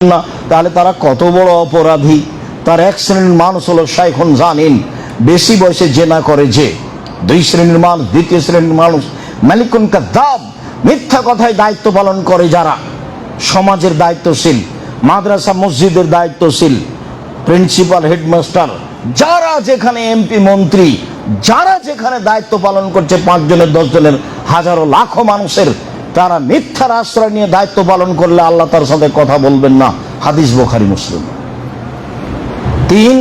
না, তাহলে তারা কত বড় অপরাধী। তার এক শ্রেণীর মানুষ হলো শাইখুন জানিন, বেশি বয়সে জেনা করে যে। দুই শ্রেণীর মানুষ, দ্বিতীয় শ্রেণীর মানুষ মালিকুন কাযাব, মিথ্যা কথায় দায়িত্ব পালন করে যারা, সমাজের দায়িত্বশীল, মাদ্রাসা মসজিদের দায়িত্বশীল, প্রিন্সিপাল, হেডমাস্টার, যারা যেখানে এমপি মন্ত্রী, যারা যেখানে দায়িত্ব পালন করছে, 5 জনের 10 জনের হাজারো লাখো মানুষের, তারা মিথ্যার আশ্রয় নিয়ে দায়িত্ব পালন করলে আল্লাহ তার সাথে কথা বলবেন না। হাদিস বুখারী মুসলিম। 3,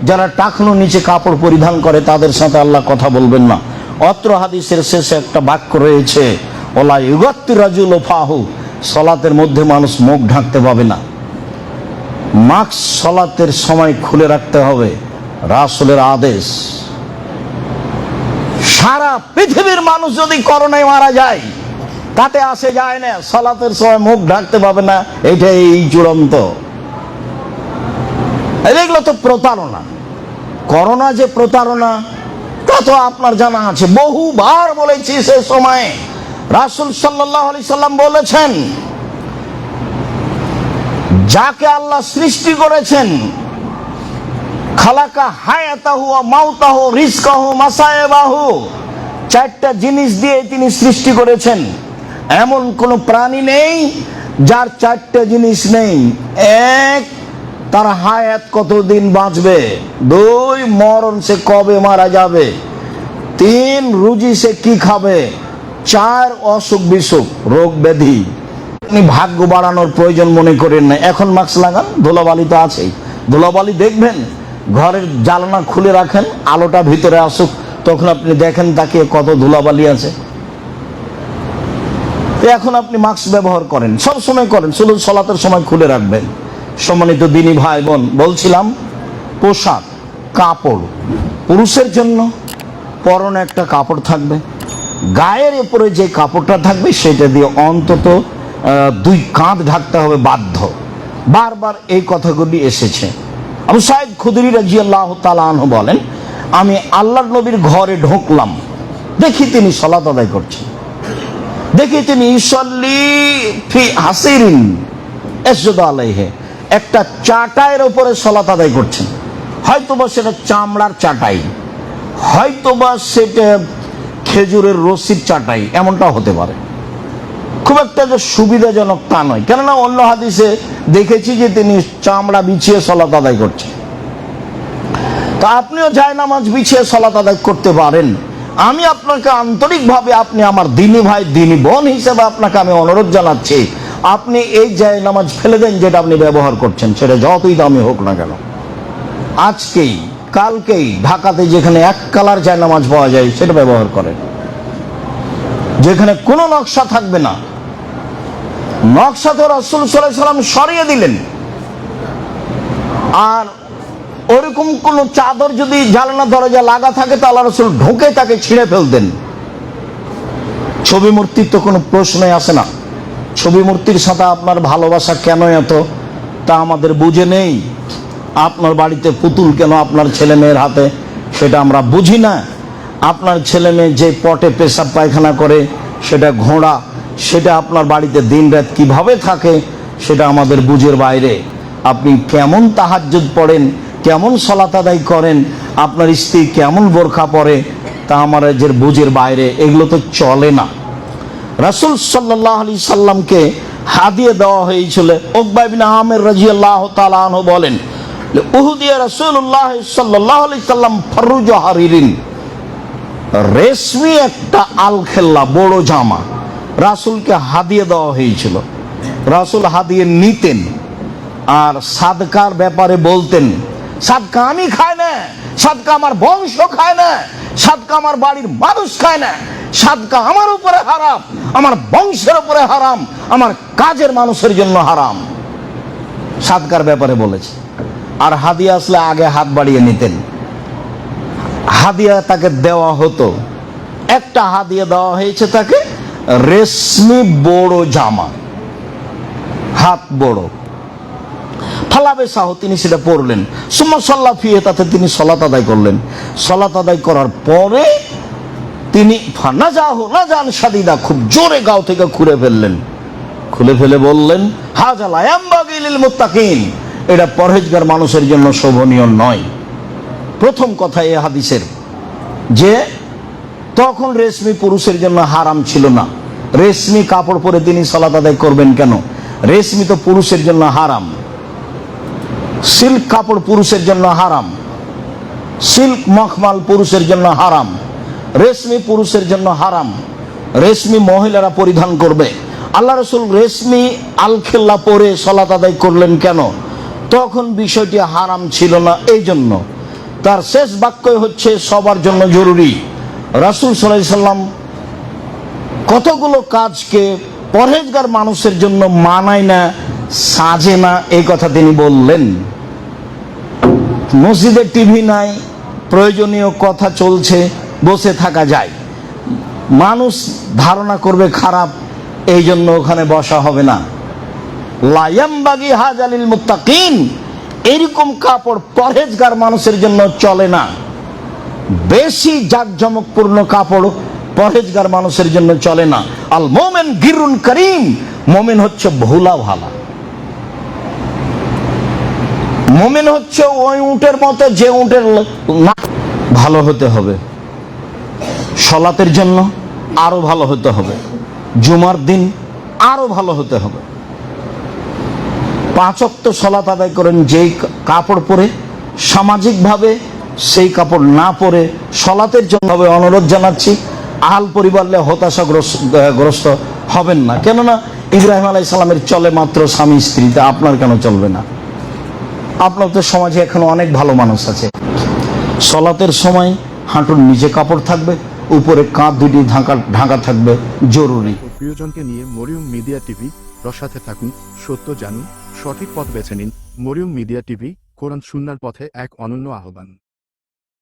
যারা টাকনো নিচে কাপড় পরিধান করে তাদের সাথে আল্লাহ কথা বলবেন না। অত্র হাদিসের শেষে একটা বাক্য রয়েছে, ওলা ইউগাত্তি রাজুল ফাহু, সালাতের মধ্যে মানুষ মুখ ঢাকতে পাবে না। মাস্ক সালাতের সময় খুলে রাখতে হবে, রাসূলের আদেশ। সারা পৃথিবীর মানুষ যদি করোনায় মারা যায় তাতে আসে যায় না, সালাতের সময় মুখ ঢাকতে পাবে না, এটাই চূড়ান্ত। এগুলো তো প্রতারণা। করোনা যে প্রতারণা তা তো আপনার জানা আছে, বহুবার বলেছি। সে সময় রাসূল সাল্লাল্লাহু আলাইহি সাল্লাম বলেছেন, যাকে আল্লাহ সৃষ্টি করেছেন, খালাকা হায়াতাহু ওয়া মাউতাহু রিজকাহু মাসায়েবাহু, 4টা জিনিস দিয়ে তিনি সৃষ্টি করেছেন। এমন কোন প্রাণী নেই যার 4টা জিনিস নেই। 1, তার হায়াত কতদিন বাঁচবে। 2, মরণ, সে কবে মারা যাবে। 3, রুজি, সে কি খাবে। 4, অসুখ বিসুখ, রোগ ব্যাধি। আপনি ভাগ্য বাড়ানোর প্রয়োজন মনে করেন না, এখন মাস্ক লাগান, ধুলাবালি তো আছেই। ধুলাবালি দেখবেন, ঘরের জানালা খুলে রাখেন, আলোটা ভিতরে আসুক, তখন আপনি দেখেন তাকে কত ধুলাবালি আছে। এখন আপনি মাস্ক ব্যবহার করেন, সব সময় করেন, শুধু সালাতের সময় খুলে রাখবেন। সম্মানিত দিনী ভাই বোন, বলছিলাম পোশাক, কাপড়, পুরুষের জন্য পরনে একটা কাপড় থাকবে, গায়ের উপরে যে কাপড়টা থাকবে সেটা দিয়ে অন্তত 2 কাঁধ ঢাকতে হবে বাধ্য। বারবার এই কথাগুলি এসেছে। আবু সাঈদ খুদরি রাদিয়াল্লাহু তাআলা আনহু বলেন, আমি আল্লাহর নবীর ঘরে ঢুকলাম, দেখি তিনি সালাত আদায় করছেন, দেখি তিনি ইউসাল্লি ফি হাসিরিন ইয়াসজুদু আলাইহি, একটা চাটাইয়ের উপরে সালাত আদায় করছেন। হয়তোবা সেটা চামড়ার চাটাই, হয়তোবা সেটা খেজুরের রশির চাটাই, এমনটা হতে পারে। খুব একটা যে সুবিধাজনক তা নয়, কেননা অন্য হাদিসে দেখেছি যে তিনি চামড়া বিছিয়ে সালাত আদায় করছেন। তা আপনিও জায়নামাজ বিছিয়ে সালাত আদায় করতে পারেন। আমি আপনাকে আন্তরিকভাবে, আপনি আমার দিনী ভাই, দিনী বোন হিসেবে আপনাকে আমি অনুরোধ জানাচ্ছি, আপনি এই জায়নামাজ ফেলে দেন যেটা আপনি ব্যবহার করছেন, সেটা যতই দামি হোক না কেন। আজকেই কালকেই ঢাকাতে যেখানে 1 কালার জায়নামাজ পাওয়া যায় সেটা ব্যবহার করেন, যেখানে কোনো নকশা থাকবে না। নকশা তো রাসূল সাল্লাল্লাহু আলাইহি সাল্লাম সরিয়ে দিলেন। আর ওরকম কোন চাদর যদি জানালা দরজা লাগা থাকে তাহলে রাসূল ঢোকে তাকে ছিঁড়ে ফেলতেন। ছবি মূর্তির তো কোনো প্রশ্নই আসে না। ছবি মূর্তির সাথে আপনার ভালোবাসা কেন এত, তা আমাদের বুঝে নেই। আপনার বাড়িতে পুতুল কেন আপনার ছেলে মেয়ের হাতে, সেটা আমরা বুঝি না। আপনার ছেলে মেয়ে যে পটে পেশাব পায়খানা করে সেটা ঘোড়া, সেটা আপনার বাড়িতে দিনরাত কিভাবে থাকে সেটা আমাদের বুঝের বাইরে। আপনি কেমন তাহাজ্জুদ পড়েন, কেমন সালাত আদায় করেন, আপনার স্ত্রী কেমন বোরখা পরে, তা আমাদের বুঝের বাইরে। এগুলো তো চলে না। রাসূল সাল্লাল্লাহু আলাইহি সাল্লামকে হাদিয়া দেওয়া হয়েছিল। উকবা ইবনে আমির রাদিয়াল্লাহু তাআলা আনহু বলেন, উহুদিয়া রাসূলুল্লাহ সাল্লাল্লাহু আলাইহি সাল্লাম ফারুজ হারিরিন, রেশমি একটা আলখেল্লা, বড় জামা রাসূলকে হাদিয়া দেওয়া হয়েছিল। রাসূল হাদিয়া নিতেন আর সাদকার ব্যাপারে বলতেন, সাদকা আমি খাই না, সাদকা আমার বংশ খায় না, সাদকা আমার বাড়ির মানুষ খায় না, সাদকা আমার উপরে হারাম, আমার বংশের উপরে হারাম, আমার কাজের মানুষের জন্য হারাম। সাদকার ব্যাপারে বলেছে। আর হাদিয়া আসলে আগে হাত বাড়িয়ে নিতেন, হাদিয়া তাকে দেওয়া হতো। একটা হাদিয়া দেওয়া হয়েছে তাকে, রেশমি বড় জামা, হাত বড়। ফালাবে সাহ, তিনি সেটা পরলেন। সুম্মা সাল্লা ফিহে, তাতে তিনি সালাত আদায় করলেন। সালাত আদায় করার পরে তিনি নাজান শাদীদা, খুব জোরে গাও থেকে খুঁড়ে ফেললেন। খুলে ফেলে বললেন, হাযা লা ইয়ামবাগি লিল মুত্তাকিন, এটা পরহেজগার মানুষের জন্য শোভনীয় নয়। প্রথম কথা এই হাদিসের যে তখন রেশমি পুরুষের জন্য হারাম ছিল না। রেশমি কাপড় পরে তিনি সালাত আদায় করবেন কেন? রেশমি তো পুরুষের জন্য হারাম। সিল্ক কাপড় পুরুষের জন্য হারাম, সিল্ক মখমাল পুরুষের জন্য হারাম, রেশমি পুরুষের জন্য হারাম, রেশমি মহিলারা পরিধান করবে। আল্লাহ রাসূল রেশমি আলখেল্লা পরে সালাত আদায় করলেন কেন? তখন বিষয়টি হারাম ছিল না। এই জন্য তার শেষ বাক্যই হচ্ছে সবার জন্য জরুরি। রাসূল সাল্লাল্লাহু আলাইহি সাল্লাম কতগুলো কাজকে পরহেজগার মানুষের জন্য মানায় না, সাজে না, এই কথা তিনি বললেন। মসজিদে টিভি নাই, প্রয়োজনীয় কথা চলছে, বসে থাকা যায়, মানুষ ধারণা করবে খারাপ, এই জন্য ওখানে বসা হবে না। লা ইয়ামবাগি হাযা লিল মুত্তাকিন, এরকম কাপড় পরহেজগার মানুষের জন্য চলে না। বেশি জাঁকজমকপূর্ণ কাপড় পরহেজগার মানুষের জন্য চলে না। আল মুমিন গিরুন করিম, মুমিন হচ্ছে ভোলা ভালা। মুমিন হচ্ছে ওই উটের মতো যে উটের না। ভালো হতে হবে, সালাতের জন্য আরো ভালো হতে হবে, জুমার দিন আরো ভালো হতে হবে। 5 ওয়াক্ত সালাত আদায় করেন যেই কাপড় পরে, সামাজিকভাবে সেই কাপড় না পরে সালাতের জন্য অনুরোধ জানাচ্ছি। আহাল পরিবারে হতাশাগ্রস্ত হবেন না, কেননা ইব্রাহিম আলাইহিস সালামের চলে মাত্র স্বামী স্ত্রীতে, আপনার কেন চলবে না? আপনার তো সমাজে এখনো অনেক ভালো মানুষ আছে। সালাতের সময় হাঁটুর নিচে কাপড় থাকবে, উপরে কাঁধ দুটি ঢাকা থাকবে, জরুরি। প্রিয়জনকে নিয়ে মরিয়ম মিডিয়া টিভি, সাথে থাকুন, সত্য জানুন, সঠিক পথ বেছে নিন। মরিয়ম মিডিয়া টিভি, কোরআন সুন্নাহর পথে এক অনন্য আহ্বান।